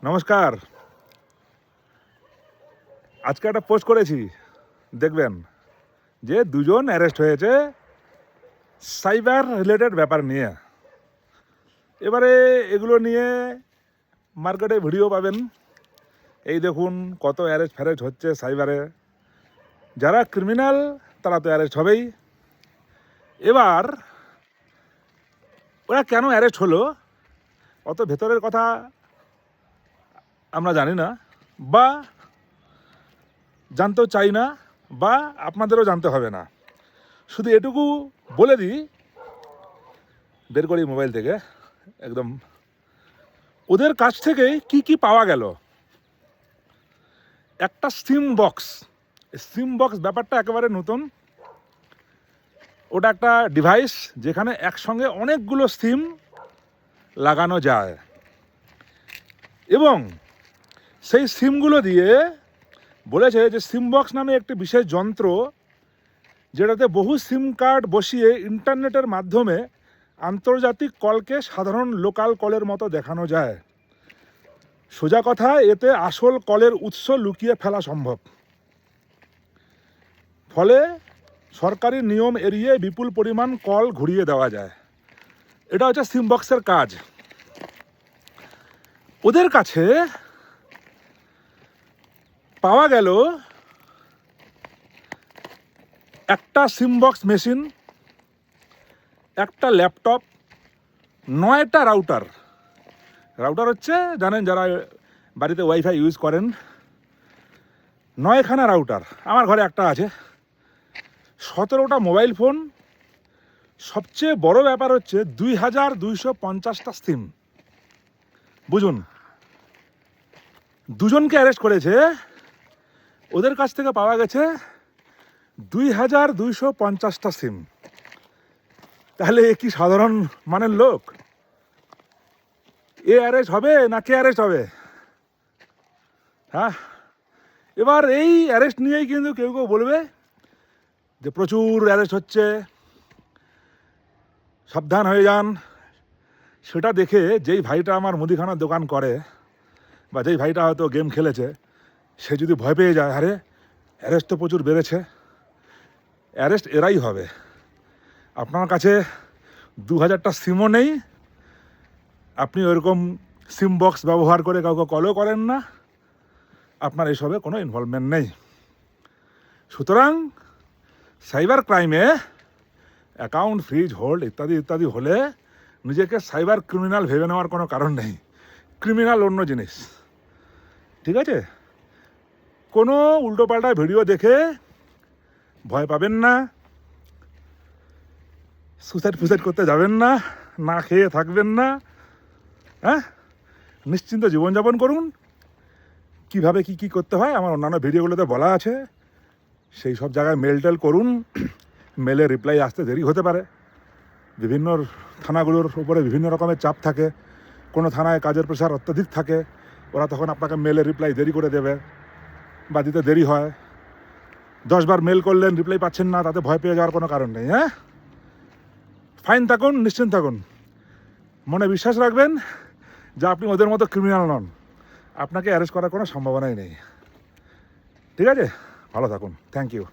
নমস্কার। আজকে একটা পোস্ট করেছি, দেখবেন যে দুজন অ্যারেস্ট হয়েছে সাইবার রিলেটেড ব্যাপার নিয়ে। এবারে এগুলো নিয়ে মার্কেটে ভিডিও পাবেন। এই দেখুন কত অ্যারেস্ট ফ্যারেস্ট হচ্ছে সাইবারে। যারা ক্রিমিনাল তারা তো অ্যারেস্ট হবেই। এবার ওরা কেন অ্যারেস্ট হলো অত ভেতরের কথা আমরা জানি না, বা জানতেও চাই না, বা আপনাদেরও জানতে হবে না। শুধু এটুকু বলে দিই, বের করি মোবাইল থেকে একদম, ওদের কাছ থেকে কি কি পাওয়া গেল। একটা সিম বক্স ব্যাপারটা একেবারে নতুন। ওটা একটা ডিভাইস যেখানে একসঙ্গে অনেকগুলো সিম লাগানো যায়, এবং সেই সিমগুলো দিয়ে বলেছে যে সিম বক্স নামে একটি বিশেষ যন্ত্র, যেটাতে বহু সিম কার্ড বসিয়ে ইন্টারনেটের মাধ্যমে আন্তর্জাতিক কলকে সাধারণ লোকাল কলের মতো দেখানো যায়। সোজা কথা, এতে আসল কলের উৎস লুকিয়ে ফেলা সম্ভব। ফলে সরকারি নিয়ম এড়িয়ে বিপুল পরিমাণ কল ঘুরিয়ে দেওয়া যায়। এটা হচ্ছে সিম বক্সের কাজ। ওদের কাছে পাওয়া গেল একটা সিম বক্স মেশিন, একটা ল্যাপটপ, 9টা রাউটার হচ্ছে, জানেন যারা বাড়িতে ওয়াইফাই ইউজ করেন, 9খানা রাউটার। আমার ঘরে একটা আছে। 17টা মোবাইল ফোন। সবচেয়ে বড় ব্যাপার হচ্ছে 2250টা সিম। বুঝুন, দুজনকে অ্যারেস্ট করেছে। ওদের কাছ থেকে পাওয়া গেছে 2250টা সিম। তাহলে এ কি সাধারণ মানের লোক? এ অ্যারেস্ট হবে না কে অ্যারেস্ট হবে? হ্যাঁ, এবার এই অ্যারেস্ট নিয়েই কিন্তু কেউ কেউ বলবে যে প্রচুর অ্যারেস্ট হচ্ছে, সাবধান হয়ে যান। সেটা দেখে যেই ভাইটা আমার মুদিখানার দোকান করে, বা যেই ভাইটা হয়তো গেম খেলেছে, সে যদি ভয় পেয়ে যায়, আরে অ্যারেস্ট তো প্রচুর বেড়েছে, অ্যারেস্ট এরাই হবে। আপনার কাছে 2000টা সিমও নেই, আপনি ওইরকম সিম বক্স ব্যবহার করে কাউকে কলও করেন না, আপনার এইসবে কোনো ইনভলভমেন্ট নেই। সুতরাং সাইবার ক্রাইমে অ্যাকাউন্ট ফ্রিজ, হোল্ড ইত্যাদি ইত্যাদি হলে নিজেকে সাইবার ক্রিমিনাল ভেবে নেওয়ার কোনো কারণ নেই। ক্রিমিনাল অন্য জিনিস, ঠিক আছে? কোনো উল্টোপাল্টা ভিডিও দেখে ভয় পাবেন না, সুসাইড করতে যাবেন না, না খেয়ে থাকবেন না। হ্যাঁ, নিশ্চিন্ত জীবনযাপন করুন। কিভাবে কি করতে হয় আমার অন্যান্য ভিডিওগুলোতে বলা আছে। সেই সব জায়গায় মেল করুন। মেলে রিপ্লাই আসতে দেরি হতে পারে। বিভিন্ন থানাগুলোর উপরে বিভিন্ন রকমের চাপ থাকে। কোনো থানায় কাজের প্রেশার অত্যধিক থাকে, ওরা তখন আপনাকে মেলে রিপ্লাই দেরি করে দেবে, বা দিতে দেরি হয়। 10 বার মেল করলেন, রিপ্লাই পাচ্ছেন না, তাতে ভয় পেয়ে যাওয়ার কোনো কারণ নেই। হ্যাঁ, ফাইন থাকুন, নিশ্চিন্ত থাকুন। মনে বিশ্বাস রাখবেন যে আপনি ওদের মতো ক্রিমিনাল নন। আপনাকে অ্যারেস্ট করার কোনো সম্ভাবনাই নেই। ঠিক আছে, ভালো থাকুন। Thank you.